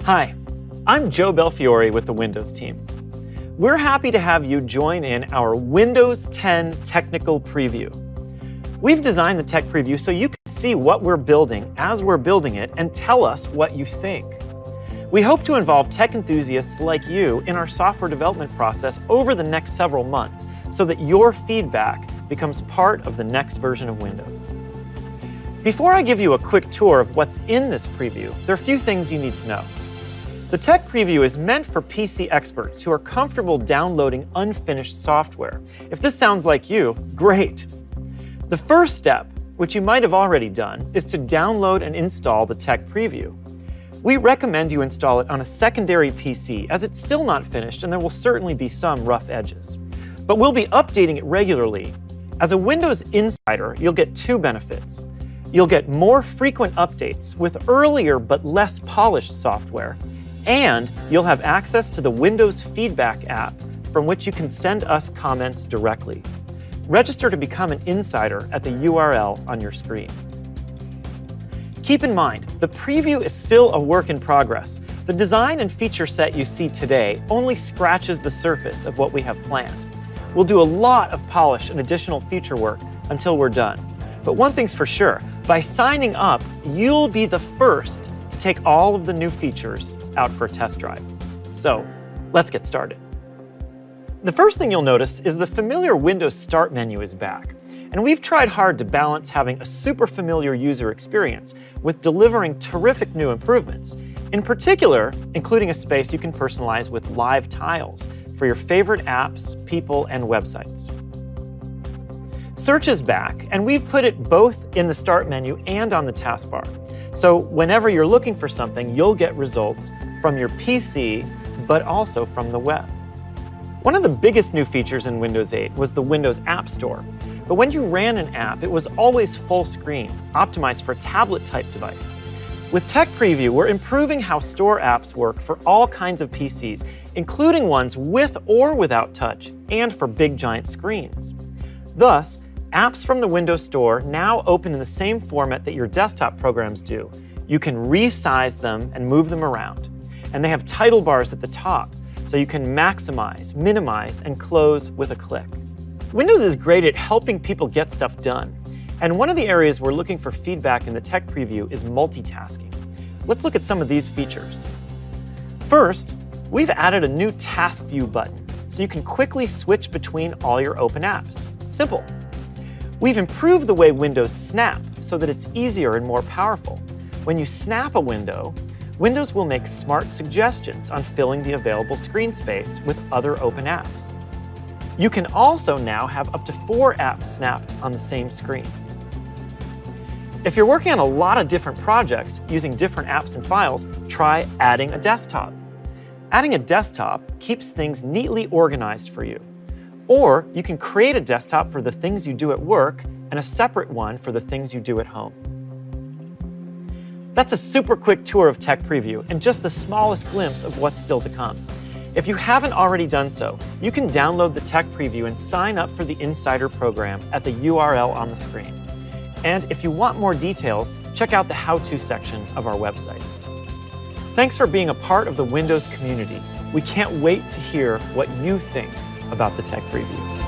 Hi, I'm Joe Belfiore with the Windows team. We're happy to have you join in our Windows 10 technical preview. We've designed the tech preview so you can see what we're building as we're building it and tell us what you think. We hope to involve tech enthusiasts like you in our software development process over the next several months so that your feedback becomes part of the next version of Windows. Before I give you a quick tour of what's in this preview, there are a few things you need to know. The tech preview is meant for PC experts who are comfortable downloading unfinished software. If this sounds like you, great! The first step, which you might have already done, is to download and install the tech preview. We recommend you install it on a secondary PC as it's still not finished and there will certainly be some rough edges. But we'll be updating it regularly. As a Windows Insider, you'll get two benefits. You'll get more frequent updates with earlier but less polished software, and you'll have access to the Windows Feedback app from which you can send us comments directly. Register to become an insider at the URL on your screen. Keep in mind, the preview is still a work in progress. The design and feature set you see today only scratches the surface of what we have planned. We'll do a lot of polish and additional feature work until we're done. But one thing's for sure, by signing up, you'll be the first to take all of the new features out for a test drive. So, let's get started. The first thing you'll notice is the familiar Windows Start menu is back. And we've tried hard to balance having a super familiar user experience with delivering terrific new improvements. In particular, including a space you can personalize with live tiles for your favorite apps, people, and websites. Search is back, and we've put it both in the Start menu and on the taskbar. So whenever you're looking for something, you'll get results from your PC, but also from the web. One of the biggest new features in Windows 8 was the Windows App Store. But when you ran an app, it was always full screen, optimized for a tablet-type device. With Tech Preview, we're improving how Store apps work for all kinds of PCs, including ones with or without touch, and for big giant screens. Thus, apps from the Windows Store now open in the same format that your desktop programs do. You can resize them and move them around. And they have title bars at the top, so you can maximize, minimize, and close with a click. Windows is great at helping people get stuff done. And one of the areas we're looking for feedback in the tech preview is multitasking. Let's look at some of these features. First, we've added a new Task View button, so you can quickly switch between all your open apps. Simple. We've improved the way windows snap so that it's easier and more powerful. When you snap a window, Windows will make smart suggestions on filling the available screen space with other open apps. You can also now have up to 4 apps snapped on the same screen. If you're working on a lot of different projects using different apps and files, try adding a desktop. Adding a desktop keeps things neatly organized for you. Or you can create a desktop for the things you do at work and a separate one for the things you do at home. That's a super quick tour of Tech Preview and just the smallest glimpse of what's still to come. If you haven't already done so, you can download the Tech Preview and sign up for the Insider program at the URL on the screen. And if you want more details, check out the How-To section of our website. Thanks for being a part of the Windows community. We can't wait to hear what you think about the Tech Preview.